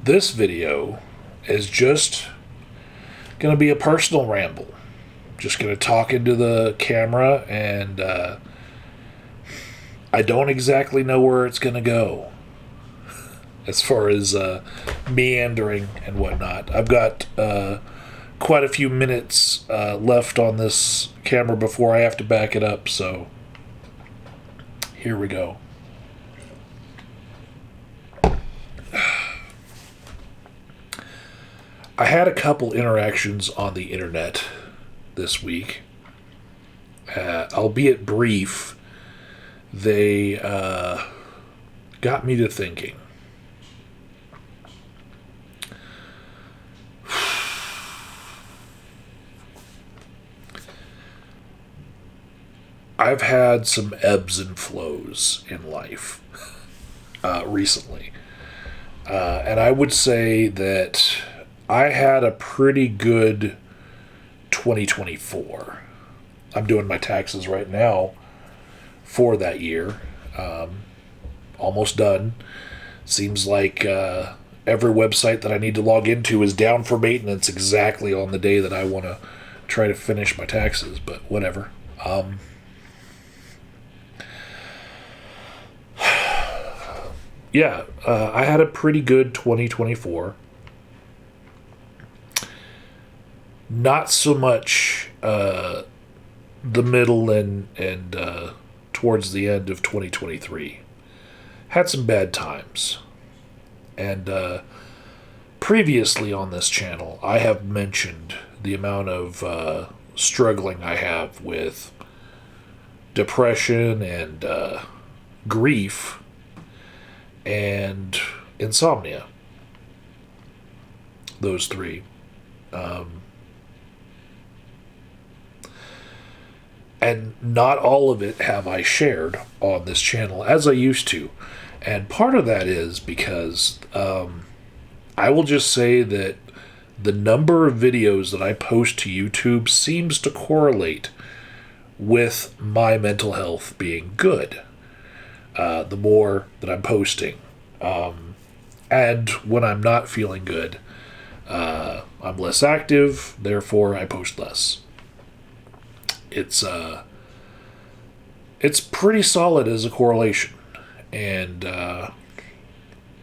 This video is just going to be a personal ramble. Just going to talk into the camera, and I don't exactly know where it's going to go as far as meandering and whatnot. I've got quite a few minutes left on this camera before I have to back it up, so here we go. I had a couple interactions on the internet this week, albeit brief. They got me to thinking. I've had some ebbs and flows in life recently. And I would say that I had a pretty good 2024. I'm doing my taxes right now for that year. Almost done. Seems like every website that I need to log into is down for maintenance exactly on the day that I want to try to finish my taxes, but whatever. I had a pretty good 2024. Not so much the middle and towards the end of 2023. Had some bad times. And previously on this channel, I have mentioned the amount of struggling I have with depression and grief and insomnia. Those three. And not all of it have I shared on this channel as I used to. And part of that is because I will just say that the number of videos that I post to YouTube seems to correlate with my mental health being good. The more that I'm posting. And when I'm not feeling good, I'm less active, therefore I post less. It's pretty solid as a correlation. And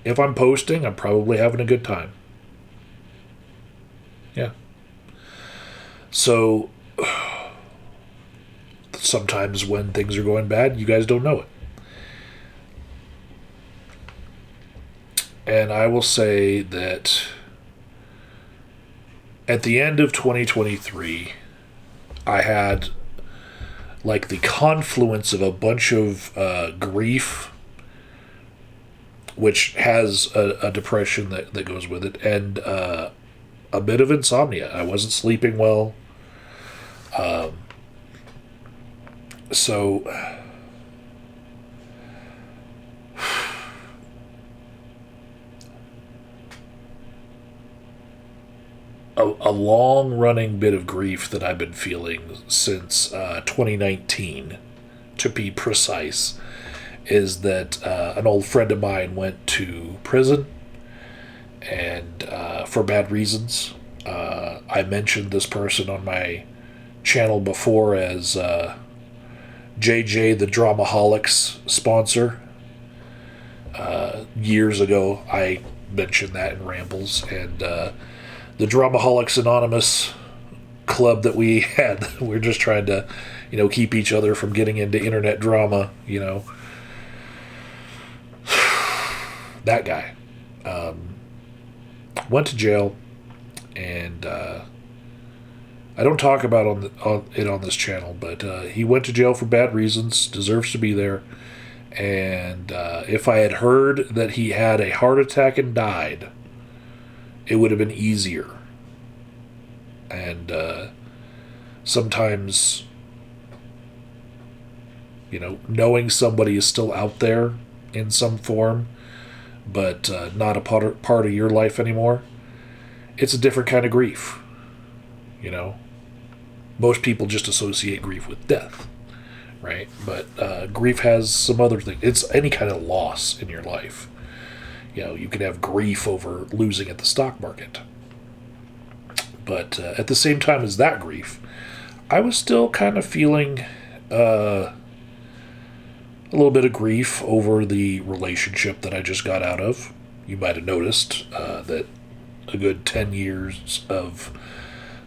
if I'm posting, I'm probably having a good time. Yeah. So sometimes when things are going bad, you guys don't know it. And I will say that at the end of 2023, I had like the confluence of a bunch of grief, which has a depression that goes with it, and a bit of insomnia. I wasn't sleeping well. So a long-running bit of grief that I've been feeling since 2019, to be precise, is that an old friend of mine went to prison, and for bad reasons. I mentioned this person on my channel before as JJ the Dramaholics sponsor. Years ago, I mentioned that in Rambles, and the Dramaholics Anonymous club that we had, we're just trying to, keep each other from getting into internet drama, That guy went to jail, and I don't talk about it on this channel, but he went to jail for bad reasons, deserves to be there, and if I had heard that he had a heart attack and died, it would have been easier. And sometimes, knowing somebody is still out there in some form, but not a part of your life anymore, it's a different kind of grief. Most people just associate grief with death, right? But grief has some other things. It's any kind of loss in your life. you can have grief over losing at the stock market. But at the same time as that grief, I was still kind of feeling a little bit of grief over the relationship that I just got out of. You might have noticed that a good 10 years of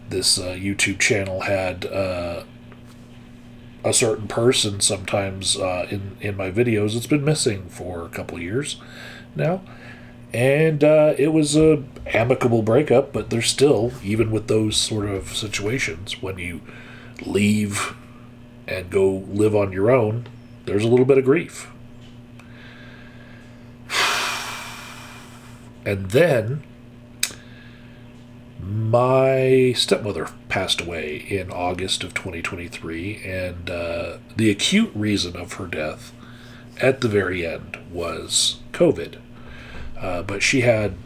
this YouTube channel had a certain person sometimes in my videos. It's been missing for a couple of years now. And it was a amicable breakup, but there's still, even with those sort of situations, when you leave and go live on your own, there's a little bit of grief. And then my stepmother passed away in August of 2023, and the acute reason of her death at the very end was COVID. But she had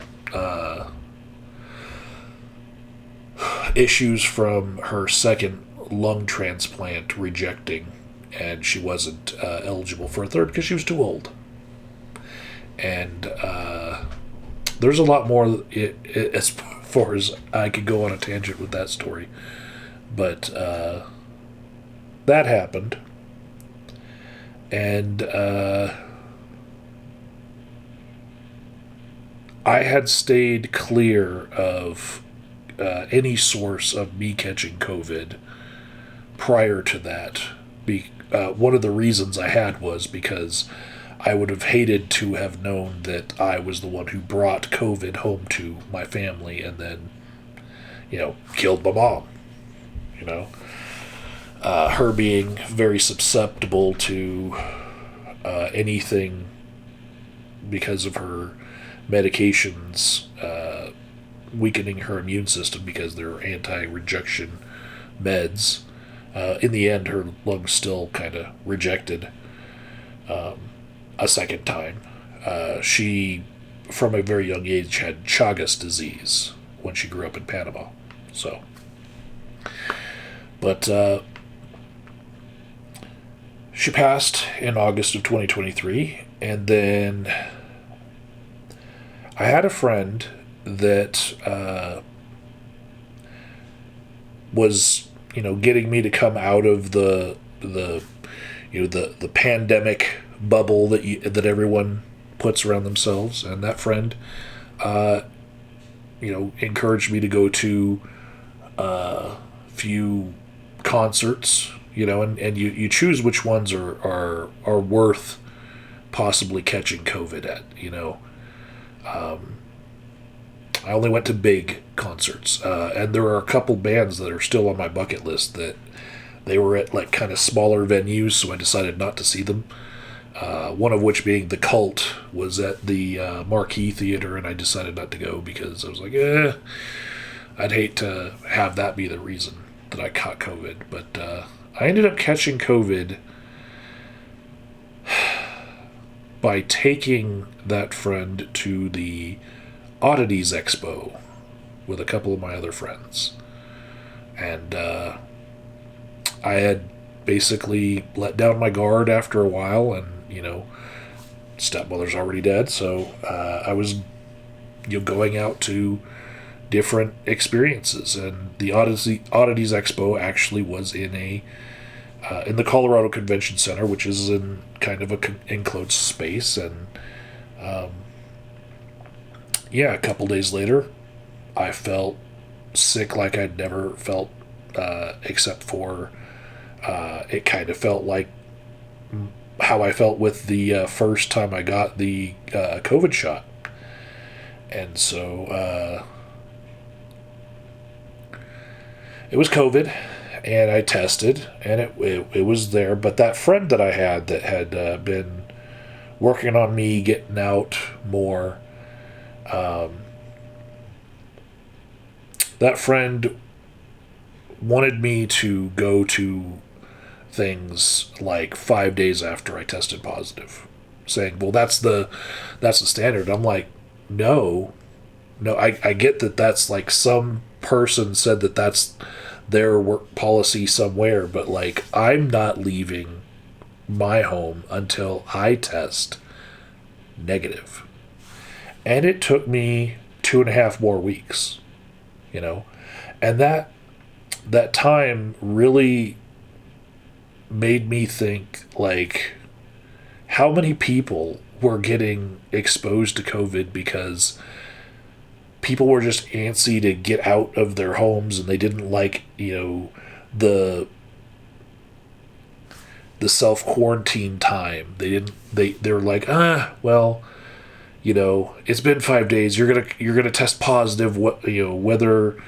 issues from her second lung transplant rejecting, and she wasn't eligible for a third because she was too old. And there's a lot more as far as I could go on a tangent with that story. But that happened. And I had stayed clear of any source of me catching COVID prior to that. One of the reasons I had was because I would have hated to have known that I was the one who brought COVID home to my family and then, killed my mom. Her being very susceptible to anything because of her medications weakening her immune system because they're anti-rejection meds. In the end, her lungs still kind of rejected a second time. She, from a very young age, had Chagas disease when she grew up in Panama. But she passed in August of 2023, and then I had a friend that was, getting me to come out of the pandemic bubble that everyone puts around themselves, and that friend, encouraged me to go to a few concerts, and you choose which ones are worth possibly catching COVID at, I only went to big concerts, and there are a couple bands that are still on my bucket list that they were at like kind of smaller venues, so I decided not to see them. One of which being The Cult was at the Marquee Theater, and I decided not to go because I was like, I'd hate to have that be the reason that I caught COVID. But I ended up catching COVID by taking that friend to the Oddities Expo with a couple of my other friends. And I had basically let down my guard after a while, and stepmother's already dead, so I was going out to different experiences, and the Oddities Expo actually was in the Colorado Convention Center, which is in kind of a enclosed space, and a couple days later I felt sick like I'd never felt, except for it kind of felt like how I felt with the first time I got the COVID shot. And so it was COVID, and I tested, and it was there. But that friend that I had that had been working on me getting out more, that friend wanted me to go to things like 5 days after I tested positive, saying, well, that's the standard. I'm like, no, I get that that's like some person said that that's their work policy somewhere, but like, I'm not leaving my home until I test negative. And it took me 2.5 more weeks, and that time really made me think, like, how many people were getting exposed to COVID because people were just antsy to get out of their homes, and they didn't like, the self quarantine time. They were like, well, it's been 5 days. You're gonna test positive. Whether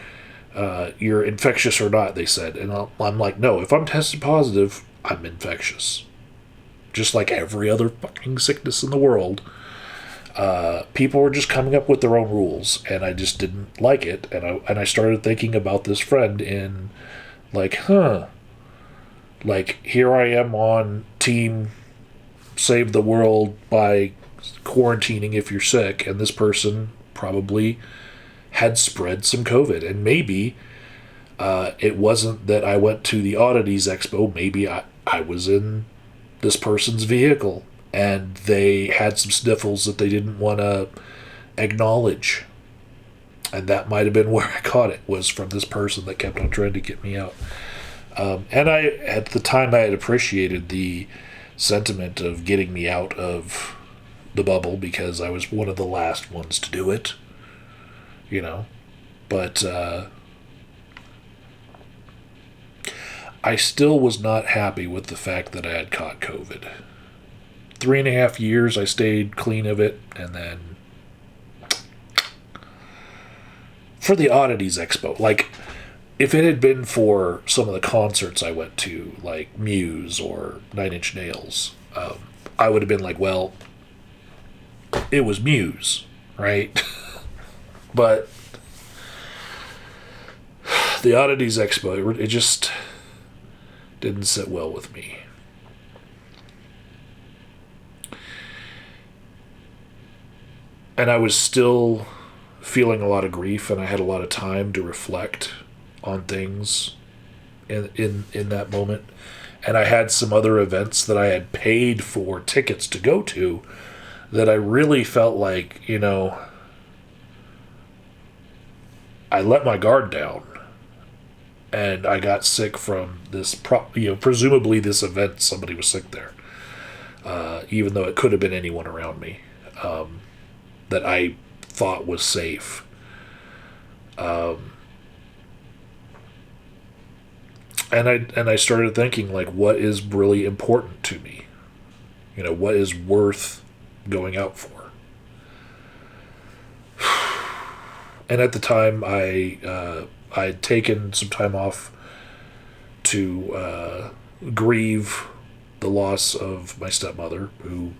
you're infectious or not, they said. And I'm like, no, if I'm tested positive, I'm infectious. Just like every other fucking sickness in the world. People were just coming up with their own rules, and I just didn't like it. And I started thinking about this friend in, like, like, here I am on team save the world by quarantining if you're sick, and this person probably had spread some COVID. And maybe it wasn't that I went to the Oddities Expo. Maybe I was in this person's vehicle and they had some sniffles that they didn't want to acknowledge. And that might have been where I caught it, was from this person that kept on trying to get me out. And at the time, I had appreciated the sentiment of getting me out of the bubble, because I was one of the last ones to do it, But I still was not happy with the fact that I had caught COVID. 3.5 years I stayed clean of it, and then for the Oddities Expo, like, if it had been for some of the concerts I went to, like Muse or Nine Inch Nails, I would have been like, well, it was Muse, right? But the Oddities Expo, it just didn't sit well with me. And I was still feeling a lot of grief, and I had a lot of time to reflect on things in that moment. And I had some other events that I had paid for tickets to go to that I really felt like, I let my guard down, and I got sick from this, presumably this event, somebody was sick there, even though it could have been anyone around me that I thought was safe. And I started thinking, like, what is really important to me? What is worth going out for? And at the time, I'd taken some time off to grieve the loss of my stepmother, who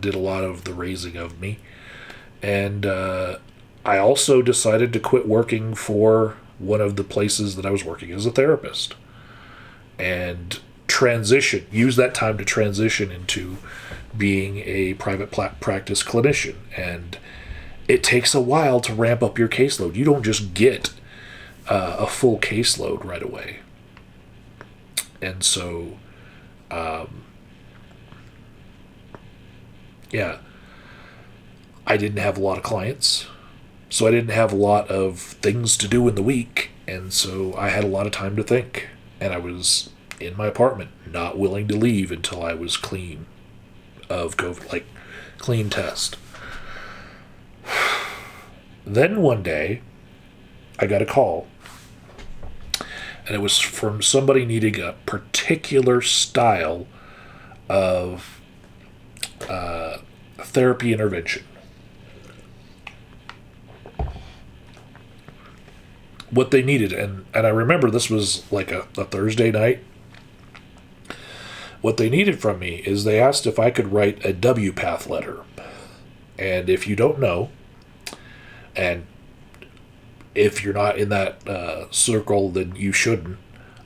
did a lot of the raising of me. And I also decided to quit working for one of the places that I was working as a therapist, and use that time to transition into being a private practice clinician. And it takes a while to ramp up your caseload. You don't just get a full caseload right away. And so, I didn't have a lot of clients, so I didn't have a lot of things to do in the week, and so I had a lot of time to think. And I was in my apartment, not willing to leave until I was clean of COVID, like, clean test. Then one day, I got a call, and it was from somebody needing a particular style of therapy intervention. What they needed, and I remember this was like a Thursday night. What they needed from me is they asked if I could write a WPATH letter. And if you don't know, and if you're not in that circle, then you shouldn't.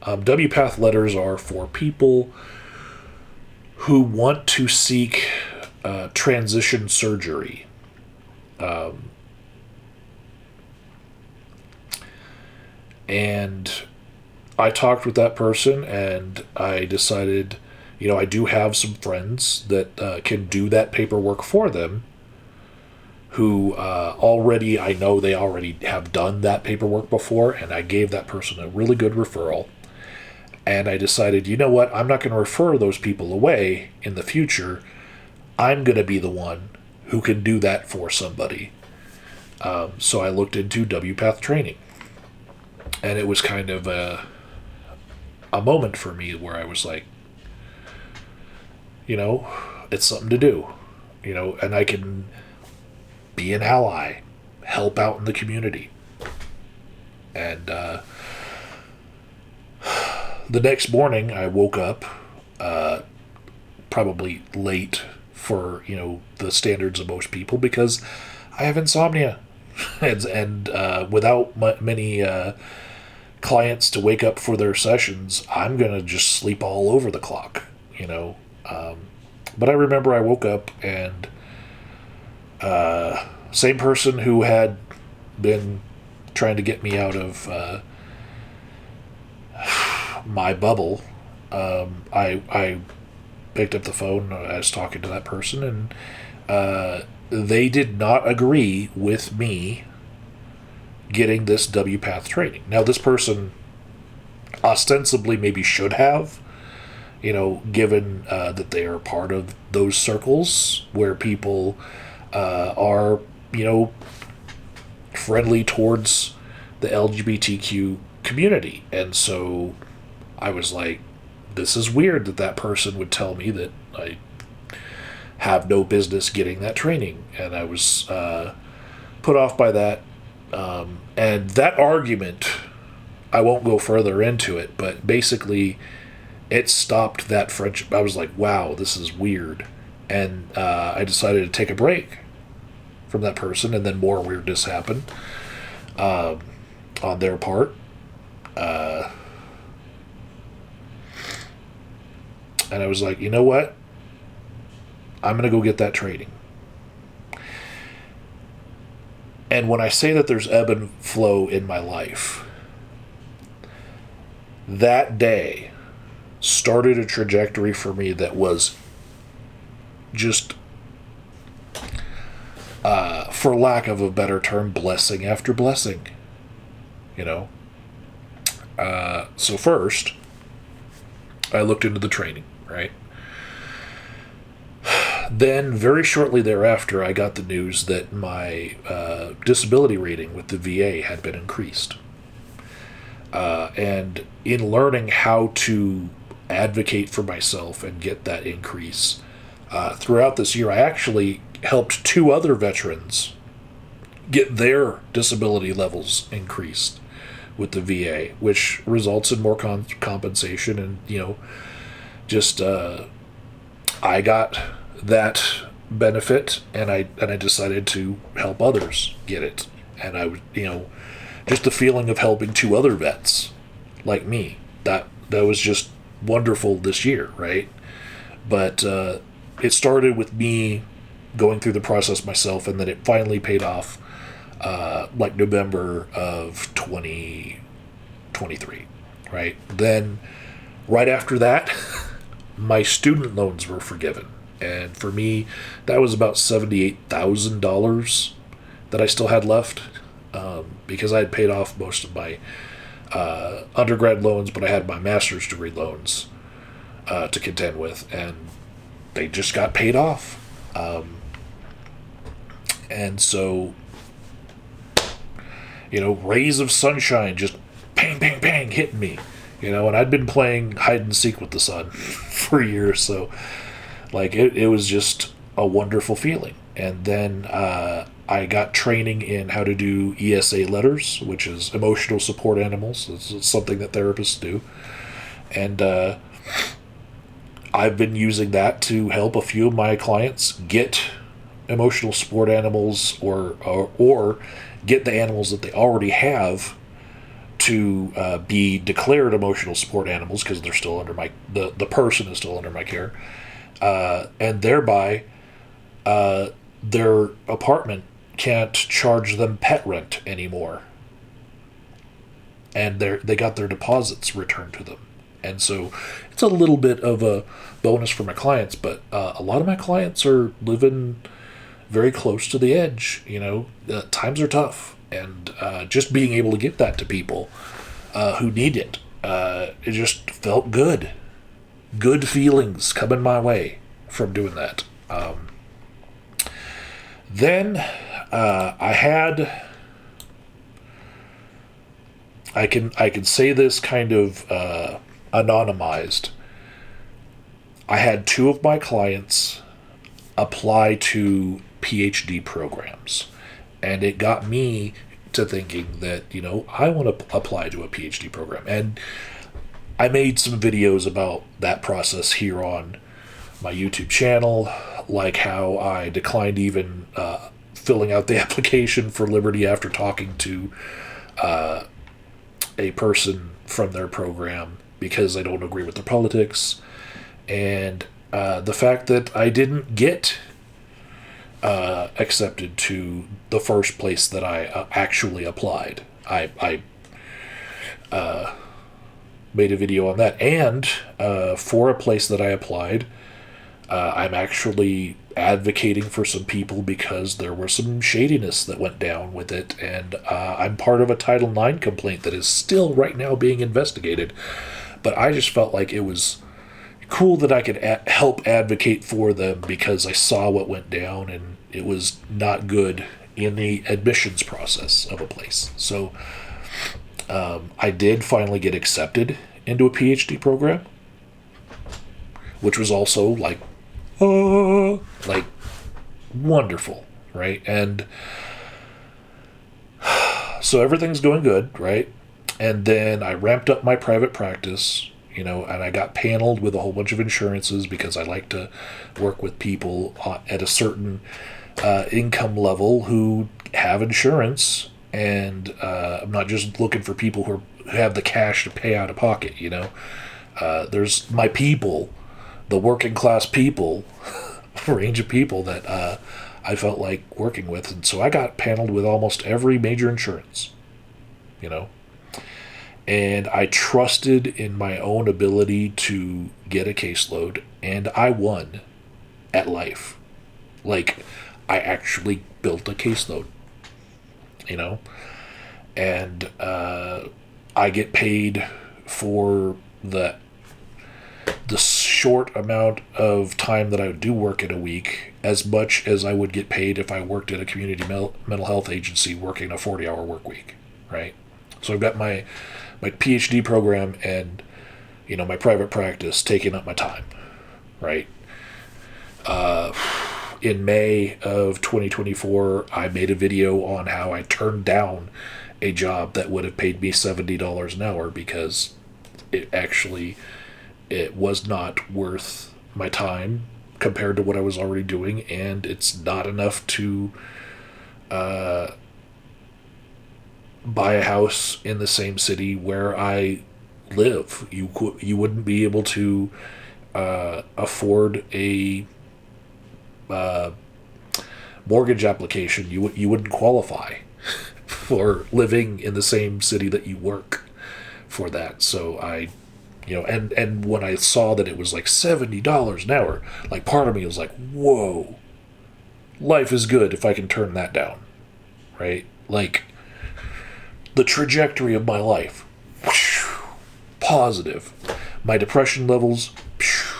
WPATH letters are for people who want to seek transition surgery. And I talked with that person, and I decided, I do have some friends that can do that paperwork for them, who I know they already have done that paperwork before, and I gave that person a really good referral. And I decided, you know what, I'm not going to refer those people away in the future. I'm going to be the one who can do that for somebody. So I looked into WPATH training. And it was kind of a moment for me where I was like, you know, it's something to do. You know, and I can be an ally, help out in the community. And the next morning I woke up probably late for, you know, the standards of most people because I have insomnia. and without many clients to wake up for their sessions, I'm going to just sleep all over the clock, you know. But I remember I woke up and same person who had been trying to get me out of my bubble, I picked up the phone. I was talking to that person, and they did not agree with me getting this WPATH training. Now, this person ostensibly maybe should have, you know, given that they are part of those circles where people are, you know, friendly towards the LGBTQ community. And so I was like, this is weird that that person would tell me that I have no business getting that training. And I was put off by that. And that argument, I won't go further into it, but basically it stopped that friendship. I was like, wow, this is weird. And I decided to take a break from that person, and then more weirdness happened on their part. And I was like, you know what? I'm going to go get that training. And when I say that there's ebb and flow in my life, that day started a trajectory for me that was just, for lack of a better term, blessing after blessing. You know? So first, I looked into the training, right? Then, very shortly thereafter, I got the news that my disability rating with the VA had been increased. And in learning how to advocate for myself and get that increase, throughout this year, I actually helped 2 other veterans get their disability levels increased with the VA, which results in more compensation. And, you know, just I got that benefit, and I decided to help others get it. And I would, you know, just the feeling of helping 2 other vets like me, that was just wonderful this year, right? But it started with me going through the process myself, and then it finally paid off like November of 2023, right? Then right after that, my student loans were forgiven. And for me, that was about $78,000 that I still had left, because I had paid off most of my undergrad loans, but I had my master's degree loans to contend with, and they just got paid off. And so, you know, rays of sunshine just bang, bang, bang hitting me, you know, and I'd been playing hide and seek with the sun for years, so like it was just a wonderful feeling. And then I got training in how to do ESA letters, which is emotional support animals. It's something that therapists do. And I've been using that to help a few of my clients get emotional support animals, or get the animals that they already have to be declared emotional support animals, because they're still under the person is still under my care. And thereby, their apartment can't charge them pet rent anymore. And they got their deposits returned to them. And so it's a little bit of a bonus for my clients, but a lot of my clients are living very close to the edge. Times are tough, and just being able to get that to people who need it, it just felt good. Good feelings coming my way from doing that. Then I can say this kind of anonymized. I had 2 of my clients apply to PhD programs, and it got me to thinking that I want to apply to a PhD program, and I made some videos about that process here on my YouTube channel, like how I declined even filling out the application for Liberty after talking to a person from their program because I don't agree with their politics, and the fact that I didn't get accepted to the first place that I actually applied. I made a video on that, and for a place that I applied, I'm actually advocating for some people because there was some shadiness that went down with it, and I'm part of a Title IX complaint that is still right now being investigated. But I just felt like it was cool that I could help advocate for them because I saw what went down, and it was not good in the admissions process of a place. So I did finally get accepted into a PhD program, which was also like wonderful, right? And so everything's going good, right? And then I ramped up my private practice, and I got paneled with a whole bunch of insurances because I like to work with people at a certain income level who have insurance, and I'm not just looking for people who have the cash to pay out of pocket, There's my people, the working class people, range of people that I felt like working with, and so I got paneled with almost every major insurance, and I trusted in my own ability to get a caseload, and I won at life. Like, I actually built a caseload, and I get paid for the short amount of time that I do work in a week as much as I would get paid if I worked at a community mental health agency working a 40-hour work week, right? So I've got my PhD program and my private practice taking up my time, right? In May of 2024, I made a video on how I turned down a job that would have paid me $70 an hour because it was not worth my time compared to what I was already doing, and it's not enough to buy a house in the same city where I live. You wouldn't be able to afford a mortgage application. You wouldn't qualify for living in the same city that you work for that. So I and when I saw that it was like $70 an hour, like part of me was like, whoa, life is good if I can turn that down, right? Like, the trajectory of my life, whoosh, positive. My depression levels, whoosh,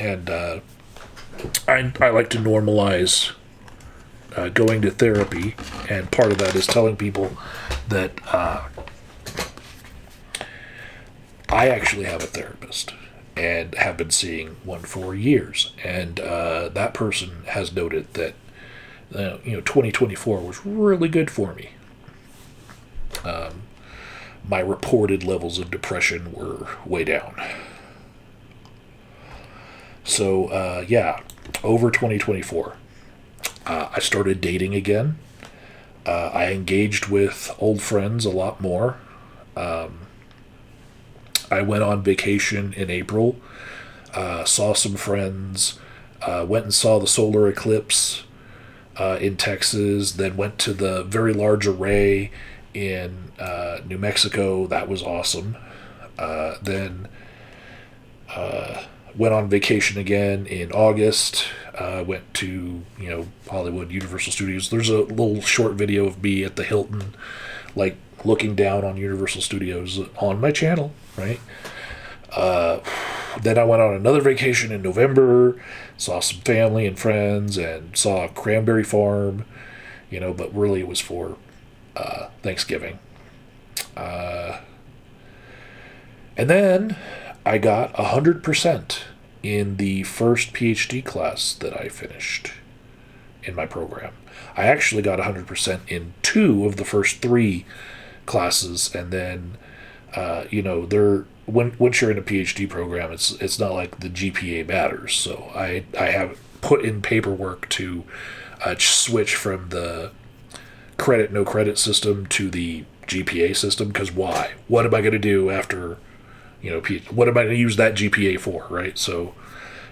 and I like to normalize going to therapy, and part of that is telling people that I actually have a therapist and have been seeing one for years, and that person has noted that 2024 was really good for me. My reported levels of depression were way down. So over 2024, I started dating again. I engaged with old friends a lot more. I went on vacation in April, saw some friends, went and saw the solar eclipse in Texas, then went to the very large array in New Mexico. That was awesome. Then Went on vacation again in August. Went to, Hollywood, Universal Studios. There's a little short video of me at the Hilton, like, looking down on Universal Studios on my channel, right? Then I went on another vacation in November, saw some family and friends, and saw a cranberry farm, but really it was for Thanksgiving. And then I got 100% in the first PhD class that I finished in my program. I actually got 100% in 2 of the first 3 classes, and then, once you're in a PhD program, it's not like the GPA matters. So I have put in paperwork to switch from the credit no credit system to the GPA system, because why? What am I going to do after, what am I going to use that GPA for, right? So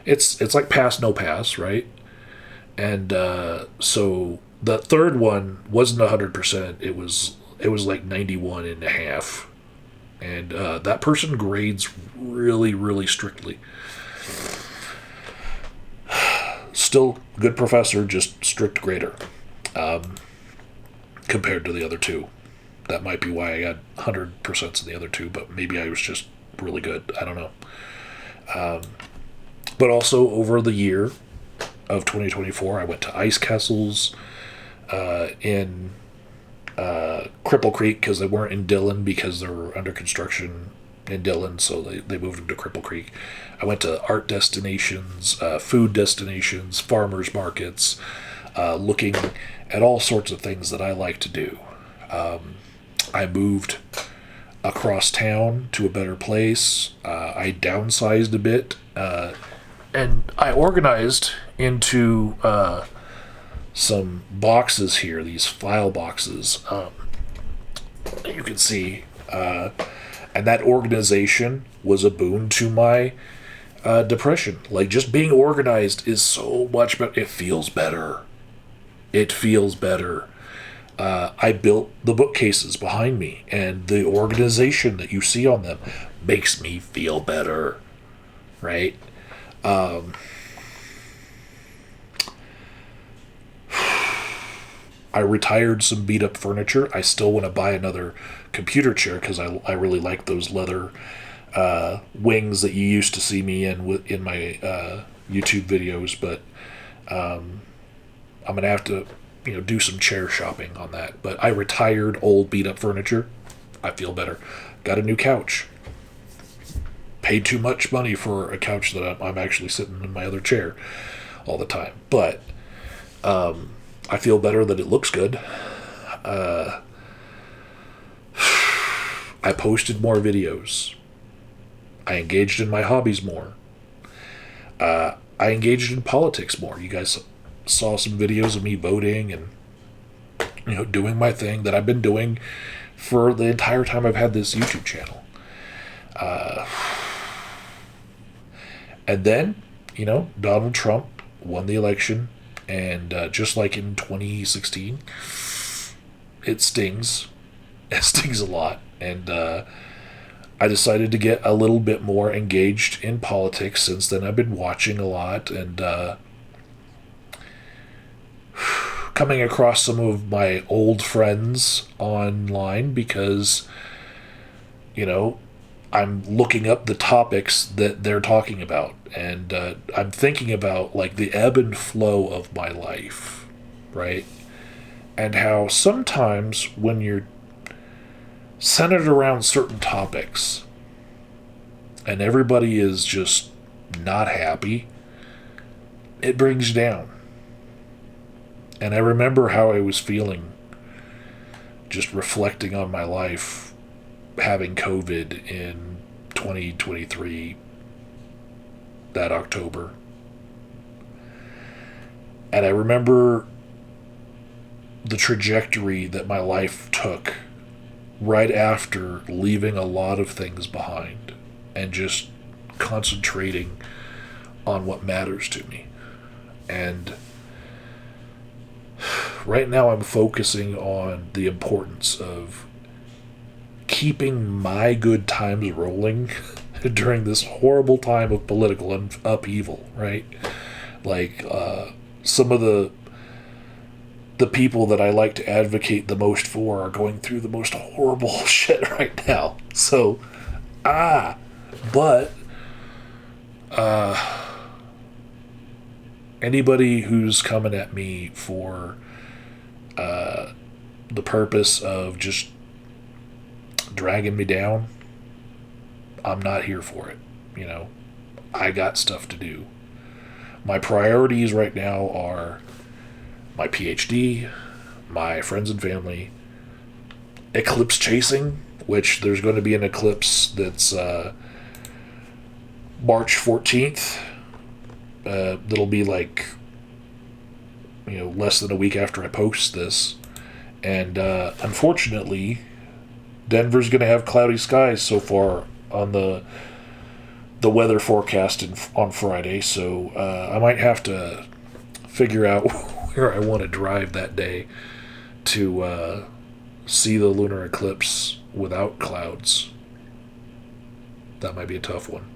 it's like pass no pass, right? And so the third one wasn't 100%. It was like 91.5. And that person grades really, really strictly. Still good professor, just strict grader. Compared to the other 2. That might be why I got 100% in the other 2, but maybe I was just really good. I don't know. But also over the year of 2024, I went to ice castles in Cripple Creek, because they weren't in Dillon because they were under construction in Dillon, so they moved them to Cripple Creek. I went to art destinations, food destinations, farmers markets, looking at all sorts of things that I like to do. I moved across town to a better place. I downsized a bit, and I organized into some boxes here, these file boxes. You can see, and that organization was a boon to my depression. Like, just being organized is so much better. It feels better. I built the bookcases behind me, and the organization that you see on them makes me feel better, right? I retired some beat up furniture. I still want to buy another computer chair because I really like those leather wings that you used to see me in my YouTube videos, but I'm going to have to do some chair shopping on that. But I retired old beat up furniture. I feel better. Got a new couch. Paid too much money for a couch that I'm actually sitting in my other chair all the time. But I feel better that it looks good. I posted more videos. I engaged in my hobbies more. I engaged in politics more. You guys saw some videos of me voting and doing my thing that I've been doing for the entire time I've had this YouTube channel. And then, Donald Trump won the election, and just like in 2016, it stings. It stings a lot, and I decided to get a little bit more engaged in politics. Since then, I've been watching a lot and coming across some of my old friends online because, I'm looking up the topics that they're talking about, and I'm thinking about like the ebb and flow of my life, right? And how sometimes when you're centered around certain topics and everybody is just not happy, it brings you down. And I remember how I was feeling just reflecting on my life having COVID in 2023, that October. And I remember the trajectory that my life took right after leaving a lot of things behind and just concentrating on what matters to me. And right now I'm focusing on the importance of keeping my good times rolling during this horrible time of political upheaval, right? Like, some of the people that I like to advocate the most for are going through the most horrible shit right now. So, but, anybody who's coming at me for, the purpose of just dragging me down, I'm not here for it. You know, I got stuff to do. My priorities right now are my PhD, my friends and family, eclipse chasing, which there's going to be an eclipse that's March 14th. That'll be like, less than a week after I post this. And unfortunately, Denver's going to have cloudy skies so far on the weather forecast on Friday. So I might have to figure out where I want to drive that day to see the lunar eclipse without clouds. That might be a tough one.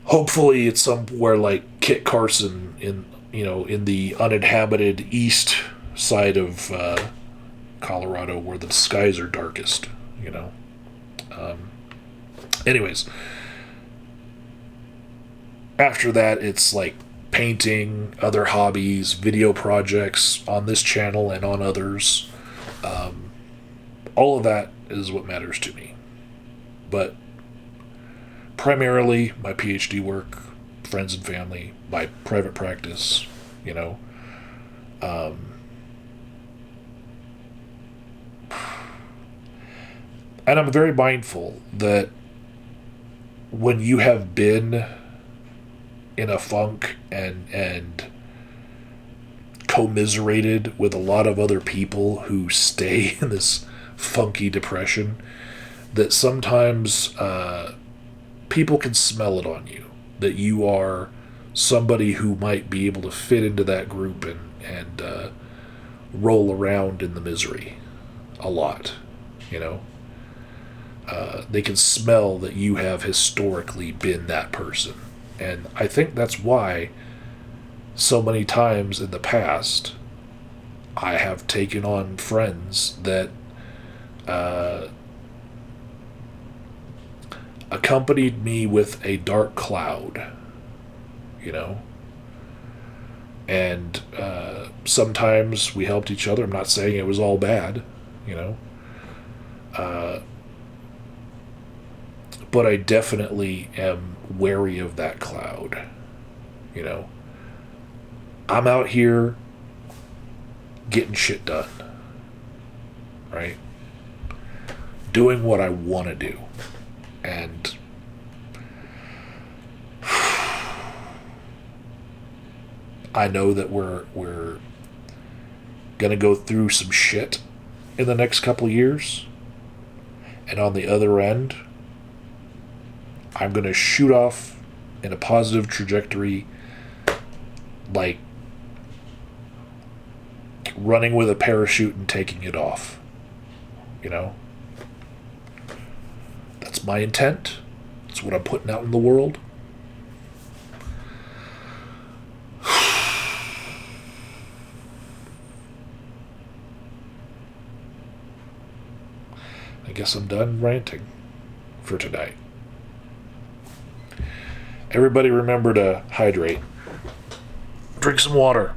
Hopefully it's somewhere like Kit Carson in the uninhabited east side of Colorado where the skies are darkest, anyways, after that it's like painting, other hobbies, video projects on this channel and on others. All of that is what matters to me. But primarily my PhD work, friends and family, my private practice, and I'm very mindful that when you have been in a funk and commiserated with a lot of other people who stay in this funky depression, that sometimes people can smell it on you, that you are somebody who might be able to fit into that group and roll around in the misery a lot, they can smell that you have historically been that person. And I think that's why so many times in the past I have taken on friends that accompanied me with a dark cloud, and sometimes we helped each other. I'm not saying it was all bad, but I definitely am wary of that cloud. I'm out here getting shit done, right? Doing what I want to do. And I know that we're gonna go through some shit in the next couple of years. And on the other end, I'm going to shoot off in a positive trajectory, like running with a parachute and taking it off. That's my intent. That's what I'm putting out in the world. I guess I'm done ranting for tonight. Everybody remember to hydrate. Drink some water.